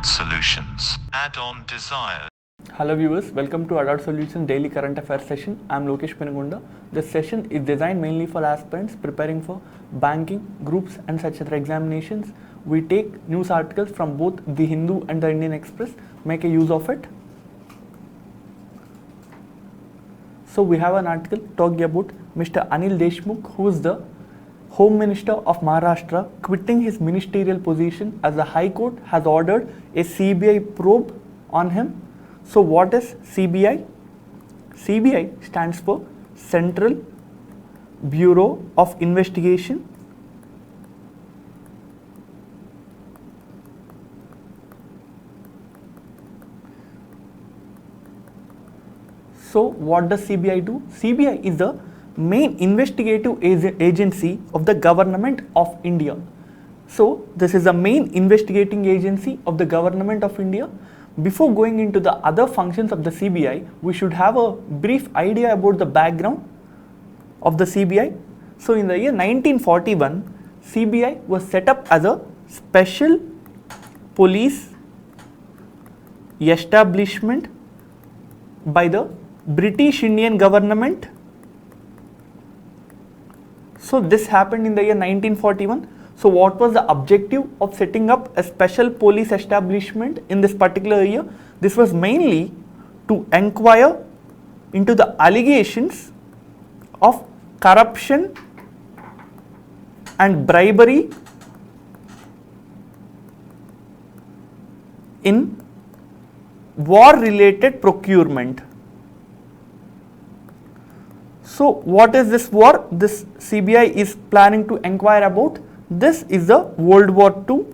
Adult Solutions. Add-on Desire. Hello viewers, welcome to Adult Solutions Daily Current Affairs session. I am Lokesh Penagunda. This session is designed mainly for aspirants preparing for banking, groups and such other examinations. We take news articles from both The Hindu and The Indian Express. Make a use of it. So we have an article talking about Mr. Anil Deshmukh, who is the Home Minister of Maharashtra, quitting his ministerial position as the High Court has ordered a CBI probe on him. So what is CBI? CBI stands for Central Bureau of Investigation. So what does CBI do? CBI is the main investigative agency of the government of India. So this is the main investigating agency of the government of India. Before going into the other functions of the CBI, we should have a brief idea about the background of the CBI. So in the year 1941, CBI was set up as a special police establishment by the British Indian government. So this happened in the year 1941. So what was the objective of setting up a special police establishment in this particular year? This was mainly to inquire into the allegations of corruption and bribery in war-related procurement. So what is this war this CBI is planning to inquire about? This is the World War II.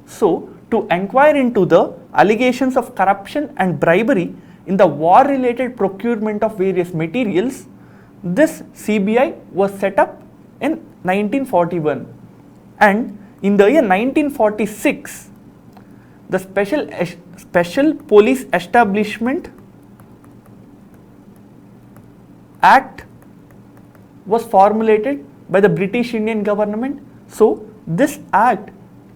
So to inquire into the allegations of corruption and bribery in the war-related procurement of various materials, this CBI was set up in 1941. And in the year 1946, the Special Police Establishment Act was formulated by the British Indian government. So this act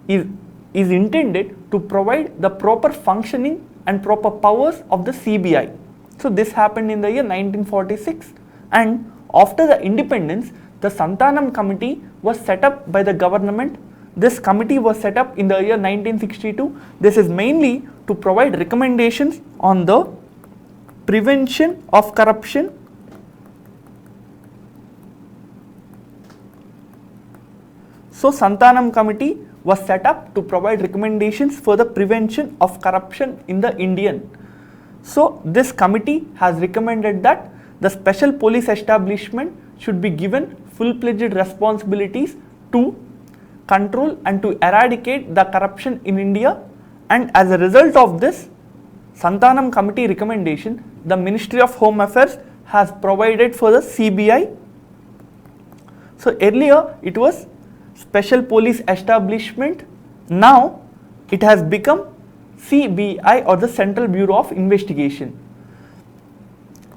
is intended to provide the proper functioning and proper powers of the CBI. So this happened in the year 1946, and after the independence, the Santanam Committee was set up by the government. This committee was set up in the year 1962. This is mainly to provide recommendations on the prevention of corruption, so Santanam Committee was set up to provide recommendations for the prevention of corruption in the Indian. So this committee has recommended that the special police establishment should be given full-fledged responsibilities to control and to eradicate the corruption in India. And as a result of this Santanam Committee recommendation, the Ministry of Home Affairs has provided for the CBI. So earlier it was Special Police Establishment. Now it has become CBI, or the Central Bureau of Investigation.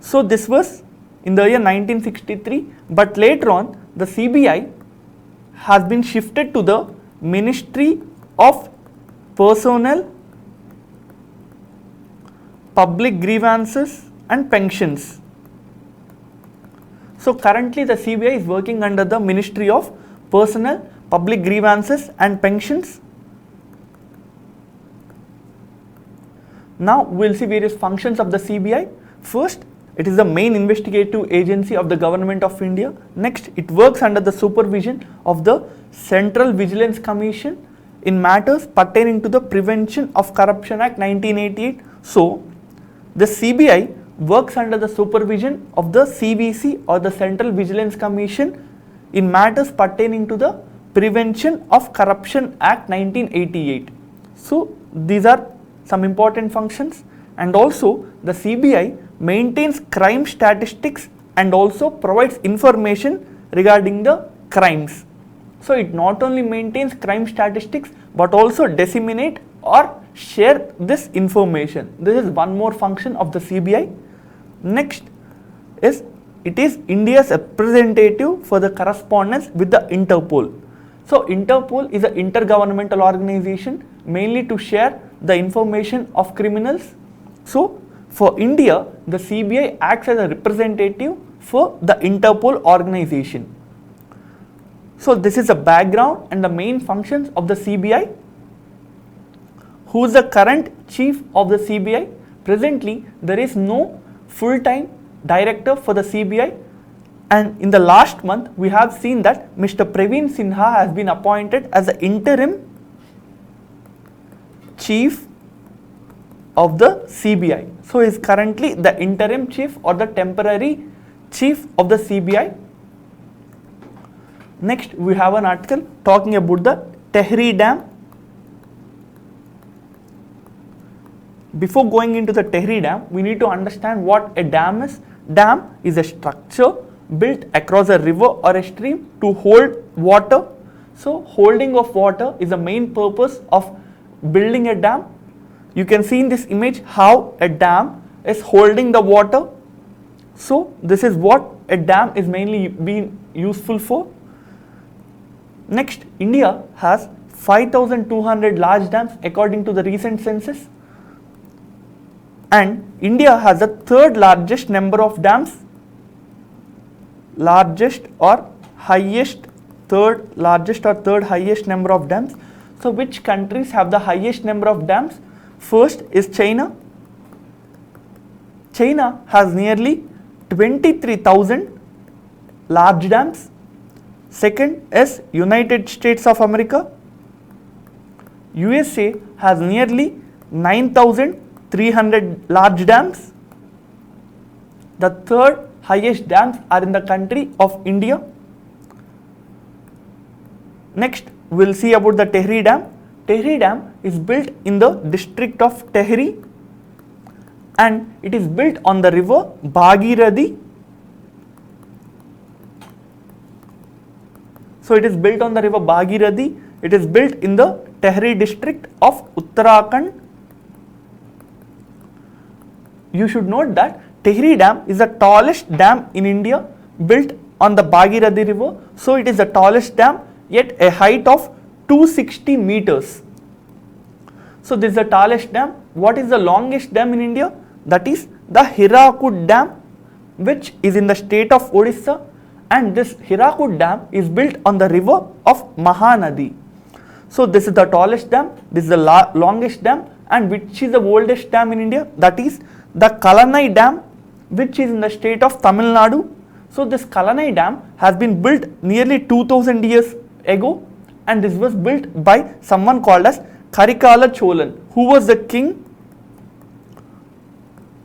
So this was in the year 1963, but later on the CBI has been shifted to the Ministry of Personnel, Public Grievances and Pensions. So currently the CBI is working under the Ministry of Personnel, Public Grievances and Pensions. Now we will see various functions of the CBI. First, it is the main investigative agency of the government of India. Next, it works under the supervision of the Central Vigilance Commission in matters pertaining to the Prevention of Corruption Act 1988. So the CBI works under the supervision of the CVC, or the Central Vigilance Commission, in matters pertaining to the Prevention of Corruption Act 1988. So these are some important functions. And also the CBI maintains crime statistics and also provides information regarding the crimes. So it not only maintains crime statistics but also disseminate or share this information. This is one more function of the CBI. Next is it is India's representative for the correspondence with the Interpol. So Interpol is an intergovernmental organization mainly to share the information of criminals. So for India, the CBI acts as a representative for the Interpol organization. So this is the background and the main functions of the CBI. Who is the current chief of the CBI? Presently, there is no full-time director for the CBI, and in the last month we have seen that Mr. Praveen Sinha has been appointed as the interim chief of the CBI. So he is currently the interim chief or the temporary chief of the CBI. Next, we have an article talking about the Tehri Dam. Before going into the Tehri Dam, we need to understand what a dam is. Dam is a structure built across a river or a stream to hold water. So holding of water is the main purpose of building a dam. You can see in this image how a dam is holding the water. So this is what a dam is mainly being useful for. Next, India has 5,200 large dams according to the recent census. And India has the third largest number of dams, third highest number of dams. So which countries have the highest number of dams? First is China. China has nearly 23,000 large dams. Second is United States of America. USA has nearly 9,300 large dams. The third highest dams are in the country of India. Next, we will see about the Tehri Dam. Tehri Dam is built in the district of Tehri and it is built on the river Bhagirathi. So it is built on the river Bhagirathi. It is built in the Tehri district of Uttarakhand. You should note that Tehri Dam is the tallest dam in India built on the Bhagirathi river. So it is the tallest dam at a height of 260 meters. So this is the tallest dam. What is the longest dam in India? That is the Hirakud Dam, which is in the state of Odisha, and this Hirakud Dam is built on the river of Mahanadi. So this is the tallest dam, this is the longest dam, and which is the oldest dam in India? That is the Kalanai Dam, which is in the state of Tamil Nadu. So this Kalanai Dam has been built nearly 2000 years ago, and this was built by someone called as Karikala Cholan, who was the king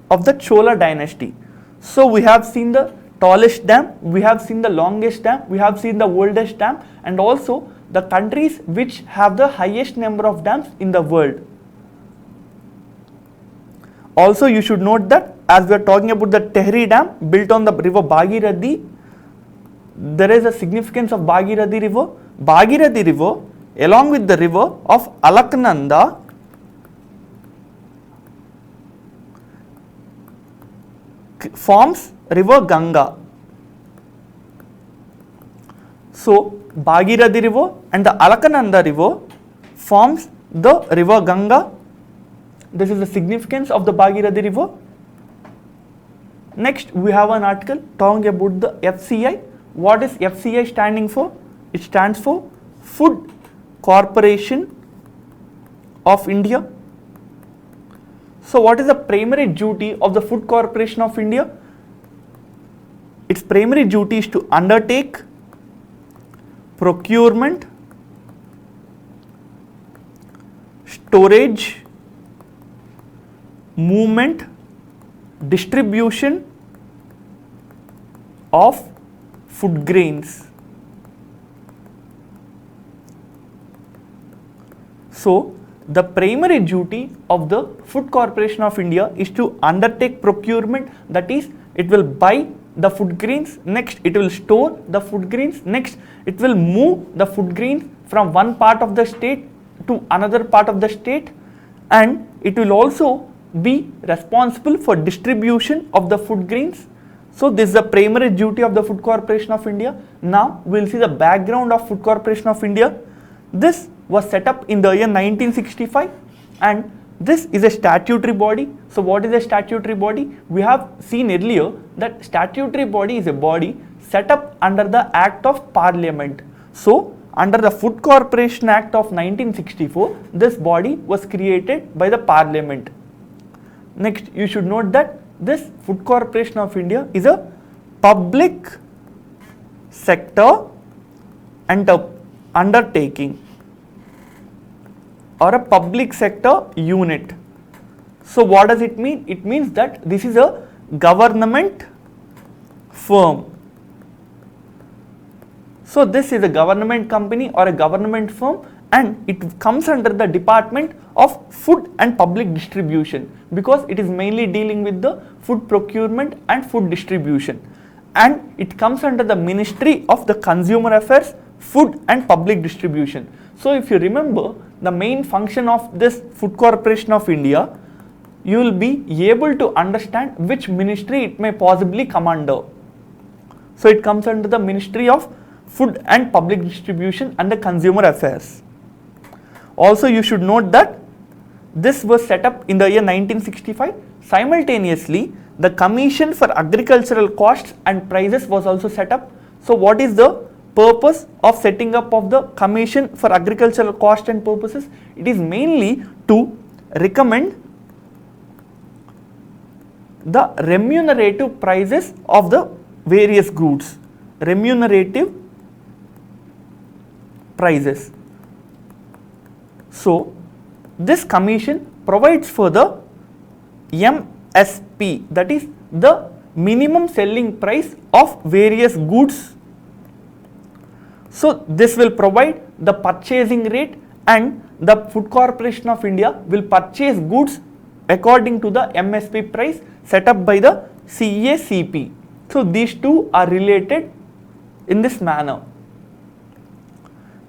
of the Chola dynasty. So we have seen the tallest dam, we have seen the longest dam, we have seen the oldest dam, and also the countries which have the highest number of dams in the world. Also you should note that as we are talking about the Tehri Dam built on the river Bhagirathi, there is a significance of Bhagirathi river. Bhagirathi river along with the river of Alaknanda forms river Ganga. So Bhagirathi river and the Alaknanda river forms the river Ganga. This is the significance of the Bhagirathi river. Next, we have an article talking about the FCI. What is FCI standing for? It stands for Food Corporation of India. So what is the primary duty of the Food Corporation of India? Its primary duty is to undertake procurement, storage, movement, distribution of food grains. So the primary duty of the Food Corporation of India is to undertake procurement, that is, it will buy the food grains, next it will store the food grains, next it will move the food grains from one part of the state to another part of the state, and it will also be responsible for distribution of the food grains. So this is the primary duty of the Food Corporation of India. Now we will see the background of Food Corporation of India. This was set up in the year 1965, and This is a statutory body. So what is a statutory body? We have seen earlier that statutory body is a body set up under the Act of Parliament. So under the Food Corporation Act of 1964, this body was created by the Parliament. Next, you should note that this Food Corporation of India is a public sector undertaking or a public sector unit. So what does it mean? It means that this is a government firm. So this is a government company or a government firm, and it comes under the Department of Food and Public Distribution because it is mainly dealing with the food procurement and food distribution, and it comes under the Ministry of the Consumer Affairs, Food and Public Distribution. So if you remember the main function of this Food Corporation of India, you will be able to understand which ministry it may possibly come under. So it comes under the Ministry of Food and Public Distribution and the Consumer Affairs. Also you should note that this was set up in the year 1965. Simultaneously, the Commission for Agricultural Costs and Prices was also set up. So what is the purpose of setting up of the Commission for Agricultural Cost and Purposes? It is mainly to recommend the remunerative prices of the various goods. Remunerative prices. So this commission provides for the MSP, that is the minimum selling price of various goods. So this will provide the purchasing rate, and the Food Corporation of India will purchase goods according to the MSP price set up by the CACP. So these two are related in this manner.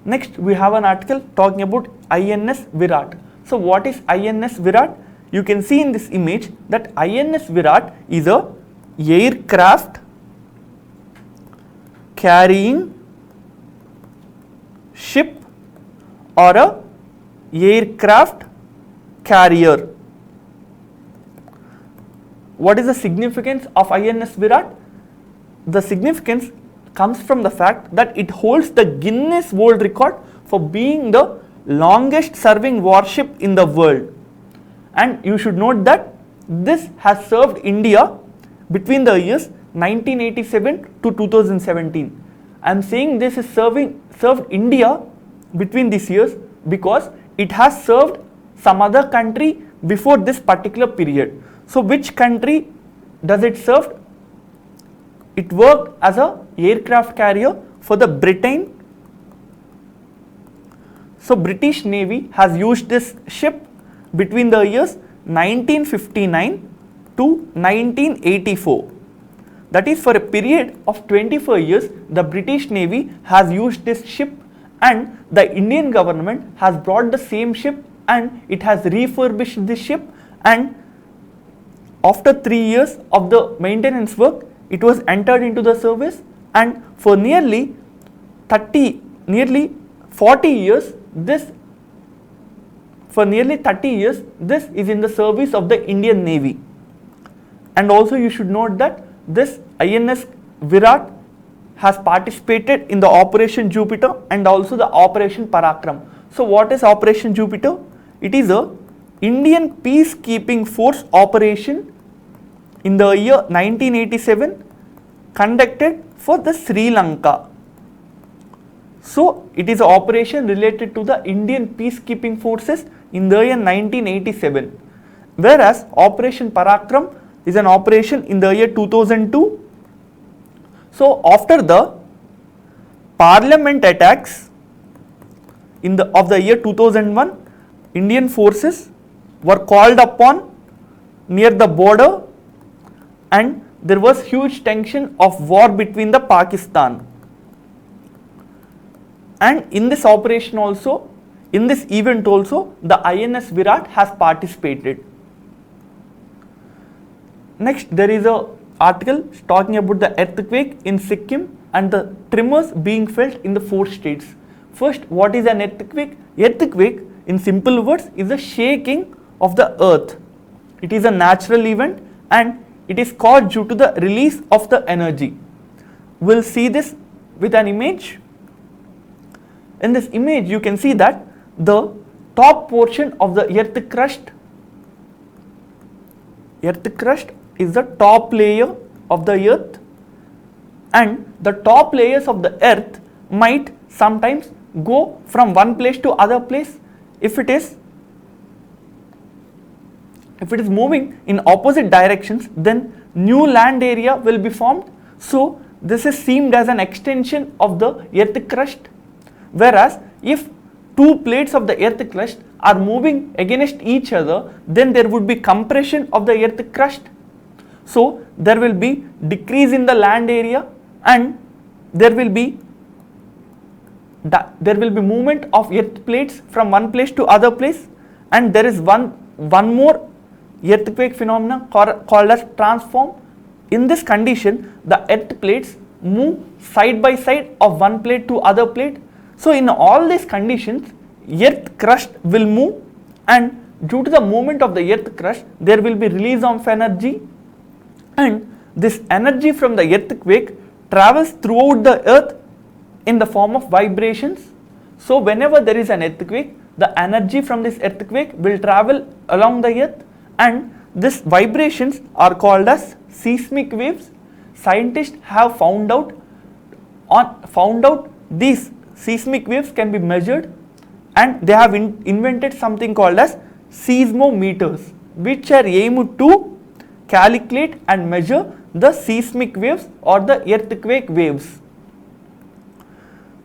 Next, we have an article talking about INS Virat. So what is INS Virat? You can see in this image that INS Virat is a aircraft carrying ship or a aircraft carrier. What is the significance of INS Virat? The significance comes from the fact that it holds the Guinness World Record for being the longest serving warship in the world. And you should note that this has served India between the years 1987 to 2017. I am saying this is served India between these years because it has served some other country before this particular period. So which country does it serve? It worked as a aircraft carrier for the Britain. So British Navy has used this ship between the years 1959 to 1984. That is, for a period of 24 years, the British Navy has used this ship, and the Indian government has brought the same ship and it has refurbished this ship, and after 3 years of the maintenance work, it was entered into the service, and for nearly 40 years, this is in the service of the Indian Navy. And also you should note that this INS Virat has participated in the Operation Jupiter and also the Operation Parakram. So what is Operation Jupiter? It is a Indian peacekeeping force operation in the year 1987 conducted for the Sri Lanka. So it is an operation related to the Indian peacekeeping forces in the year 1987, whereas Operation Parakram is an operation in the year 2002. So after the Parliament attacks of the year 2001, Indian forces were called upon near the border, and there was huge tension of war between the Pakistan. And in this operation also, in this event also, the INS Virat has participated. Next, there is a article talking about the earthquake in Sikkim and the tremors being felt in the 4 states. First, what is an earthquake? Earthquake, in simple words, is a shaking of the earth. It is a natural event and it is caused due to the release of the energy. We'll see this with an image. In this image you can see that the top portion of the earth crust is the top layer of the earth, and the top layers of the earth might sometimes go from one place to other place. If it is moving in opposite directions, then new land area will be formed. So this is seen as an extension of the earth crust. Whereas if two plates of the earth crust are moving against each other, then there would be compression of the earth crust. So there will be decrease in the land area, and there will be movement of earth plates from one place to other place, and there is one more earthquake phenomena called as transform. In this condition, the earth plates move side by side of one plate to other plate. So in all these conditions, earth crust will move, and due to the movement of the earth crust, there will be release of energy, and this energy from the earthquake travels throughout the earth in the form of vibrations. So whenever there is an earthquake, the energy from this earthquake will travel along the earth, and these vibrations are called as seismic waves. Scientists have found out these seismic waves can be measured, and they have invented something called as seismometers, which are aimed to calculate and measure the seismic waves or the earthquake waves.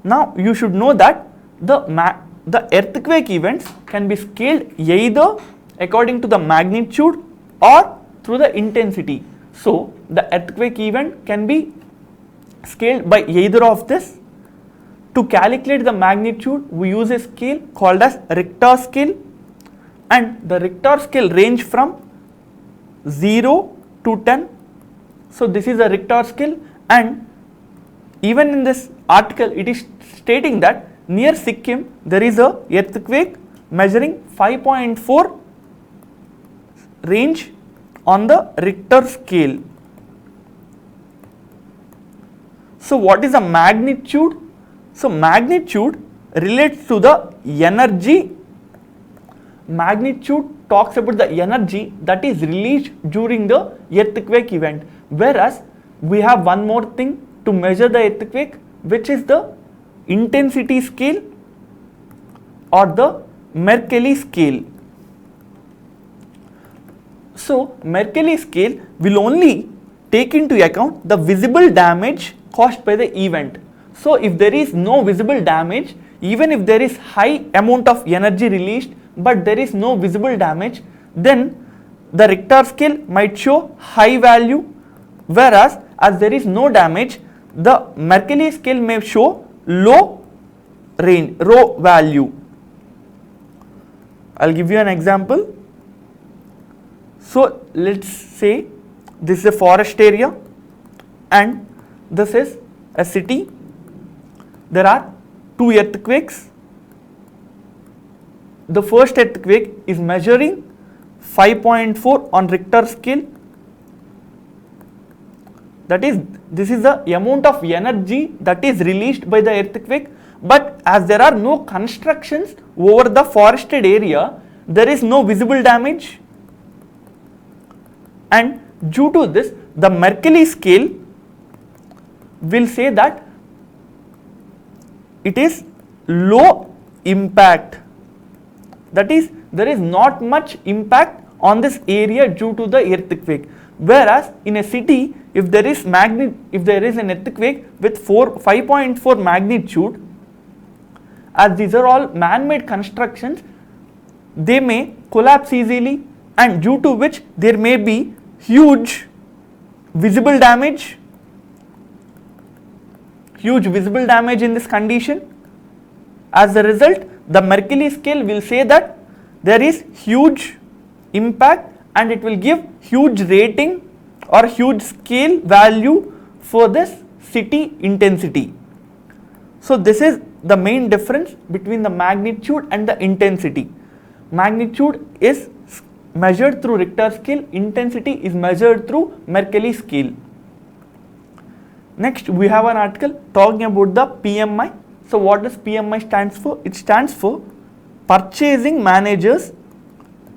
Now you should know that the earthquake events can be scaled either according to the magnitude or through the intensity. So the earthquake event can be scaled by either of this. To calculate the magnitude, we use a scale called as Richter scale, and the Richter scale range from 0 to 10. So this is a Richter scale, and even in this article it is stating that near Sikkim there is a earthquake measuring 5.4 range on the Richter scale. So what is a magnitude? So magnitude relates to the energy. Magnitude talks about the energy that is released during the earthquake event, whereas we have one more thing to measure the earthquake, which is the intensity scale or the Mercalli scale. So Mercalli scale will only take into account the visible damage caused by the event. So if there is no visible damage, even if there is high amount of energy released but there is no visible damage, then the Richter scale might show high value, whereas as there is no damage, the Mercalli scale may show low value. I'll give you an example. So let's say this is a forest area and this is a city. There are two earthquakes. The first earthquake is measuring 5.4 on Richter scale. That is, this is the amount of energy that is released by the earthquake, but as there are no constructions over the forested area, there is no visible damage, and due to this the Mercalli scale will say that it is low impact. That is, there is not much impact on this area due to the earthquake. Whereas in a city, if there is an earthquake with 5.4 magnitude, as these are all man-made constructions, they may collapse easily, and due to which there may be huge visible damage in this condition. As a result, the Mercalli scale will say that there is huge impact and it will give huge rating or huge scale value for this city intensity. So this is the main difference between the magnitude and the intensity. Magnitude is measured through Richter scale, intensity is measured through Mercalli scale. Next, we have an article talking about the PMI. So, what does PMI stands for? It stands for Purchasing Managers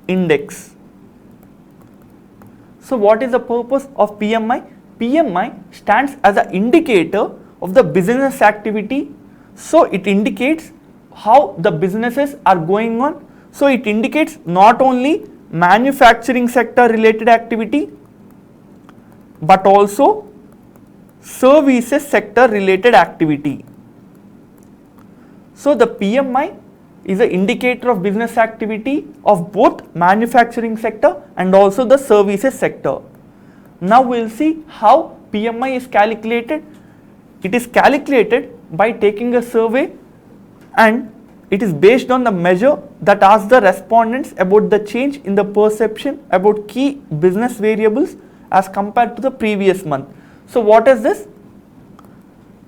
Index. So, what is the purpose of PMI? PMI stands as an indicator of the business activity. So, it indicates how the businesses are going on. So, it indicates not only manufacturing sector related activity, but also services sector related activity. So, the PMI is an indicator of business activity of both manufacturing sector and also the services sector. Now, we will see how PMI is calculated. It is calculated by taking a survey, and it is based on the measure that asks the respondents about the change in the perception about key business variables as compared to the previous month. So, what is this?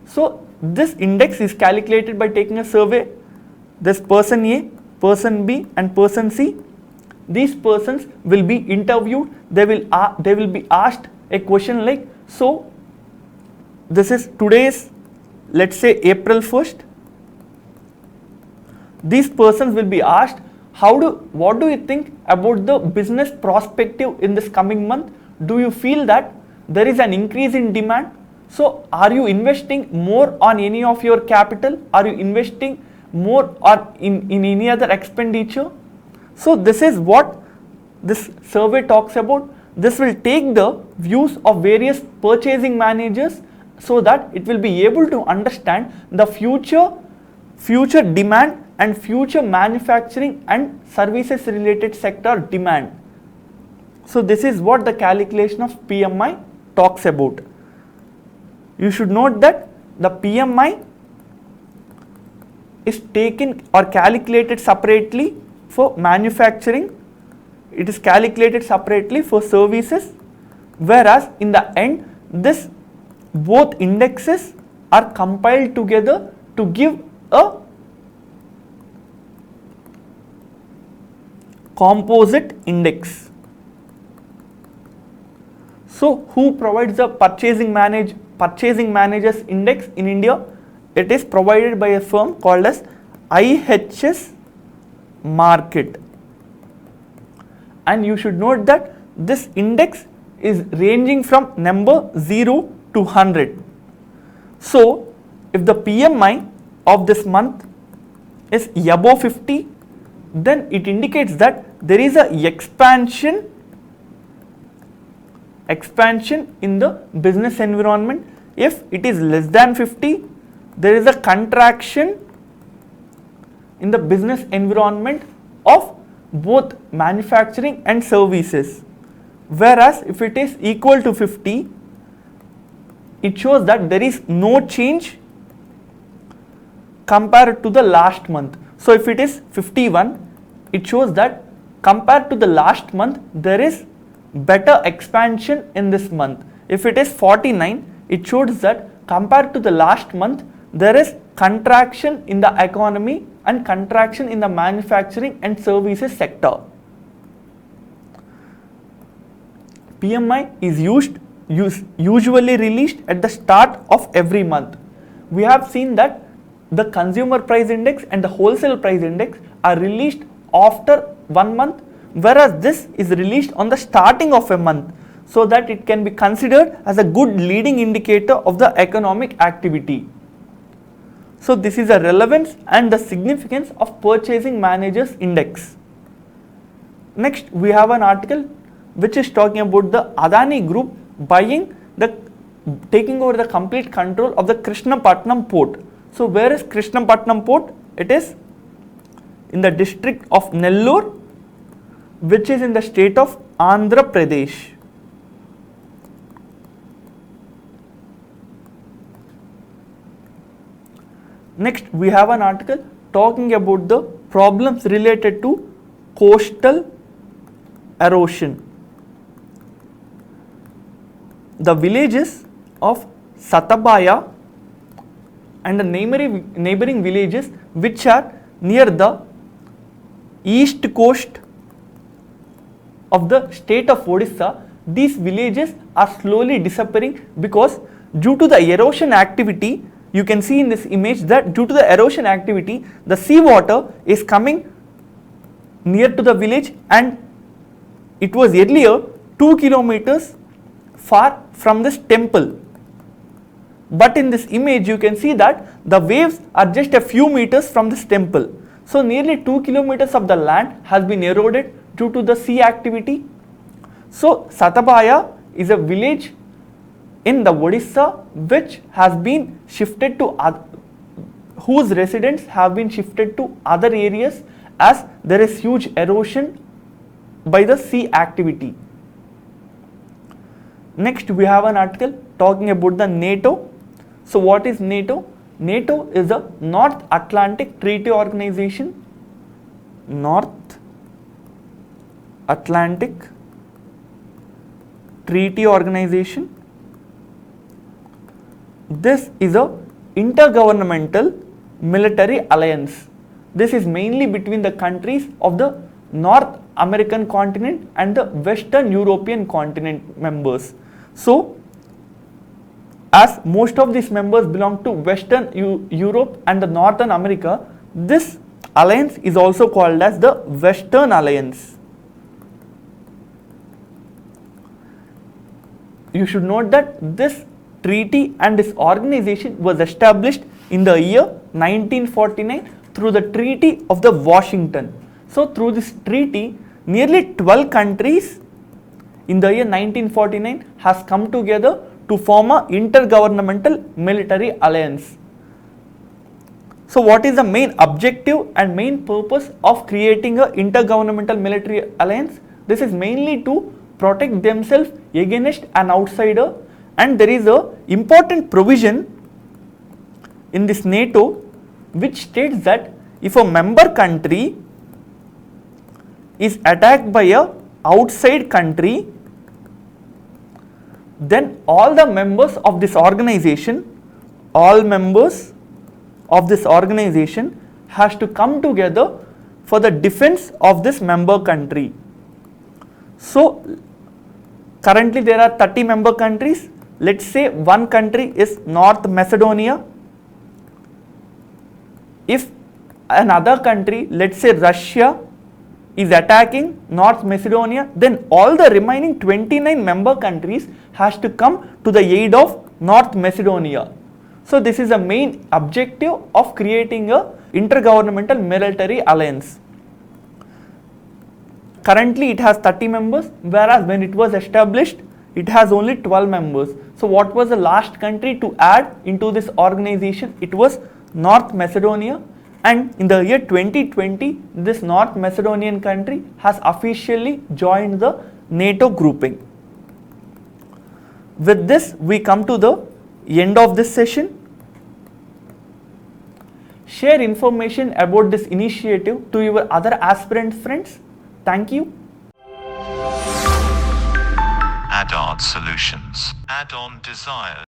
So, this index is calculated by taking a survey. This person A, person B and person C. These persons will be interviewed. They will be asked a question like, so this is today's, let's say April 1st. These persons will be asked, what do you think about the business perspective in this coming month? Do you feel that there is an increase in demand? So, are you investing more on any of your capital? Are you investing more or in any other expenditure? So, this is what this survey talks about. This will take the views of various purchasing managers so that it will be able to understand the future demand and future manufacturing and services related sector demand. So, this is what the calculation of PMI talks about. You should note that the PMI is taken or calculated separately for manufacturing, it is calculated separately for services, whereas in the end this both indexes are compiled together to give a composite index. So, who provides the purchasing managers index in India? It is provided by a firm called as IHS Markit. And you should note that this index is ranging from number 0 to 100. So, if the PMI of this month is above 50, then it indicates that there is a expansion in the business environment. If it is less than 50, there is a contraction in the business environment of both manufacturing and services. Whereas if it is equal to 50, it shows that there is no change compared to the last month. So, if it is 51, it shows that compared to the last month, there is better expansion in this month. If it is 49, it shows that compared to the last month, there is contraction in the economy and contraction in the manufacturing and services sector. PMI is usually released at the start of every month. We have seen that the consumer price index and the wholesale price index are released after 1 month, whereas this is released on the starting of a month, so that it can be considered as a good leading indicator of the economic activity. So, this is the relevance and the significance of purchasing managers index. Next, we have an article which is talking about the Adani Group taking over the complete control of the Krishnapatnam port. So, where is Krishnapatnam port? It is in the district of Nellore, which is in the state of Andhra Pradesh. Next, we have an article talking about the problems related to coastal erosion. The villages of Satabaya and the neighboring villages which are near the east coast of the state of Odisha, these villages are slowly disappearing because due to the erosion activity, you can see in this image that due to the erosion activity, the seawater is coming near to the village, and it was earlier 2 kilometers far from this temple. But in this image you can see that the waves are just a few meters from this temple. So nearly 2 kilometers of the land has been eroded due to the sea activity. So Satabaya is a village in the Odisha which has been shifted to whose residents have been shifted to other areas as there is huge erosion by the sea activity. Next we have an article talking about the NATO. So what is NATO? NATO is the North Atlantic Treaty Organization. North Atlantic Treaty Organization. This is a intergovernmental military alliance. This is mainly between the countries of the North American continent and the Western European continent members. So as most of these members belong to Western Europe and the Northern America, this alliance is also called as the Western Alliance. You should note that this treaty and this organization was established in the year 1949 through the Treaty of the Washington. So through this treaty, nearly 12 countries in the year 1949 has come together to form a intergovernmental military alliance. So what is the main objective and main purpose of creating a intergovernmental military alliance? This is mainly to protect themselves against an outsider, and there is a important provision in this NATO which states that if a member country is attacked by a outside country, then all the members of this organization, has to come together for the defense of this member country. So currently there are 30 member countries. Let's say one country is North Macedonia. If another country, let's say Russia, is attacking North Macedonia, then all the remaining 29 member countries has to come to the aid of North Macedonia. So this is the main objective of creating a intergovernmental military alliance. Currently it has 30 members, whereas when it was established it has only 12 members. So what was the last country to add into this organization? It was North Macedonia, and in the year 2020 this North Macedonian country has officially joined the NATO grouping. With this we come to the end of this session. Share information about this initiative to your other aspirant friends. Thank you. Add-on Solutions. Add-on Desires.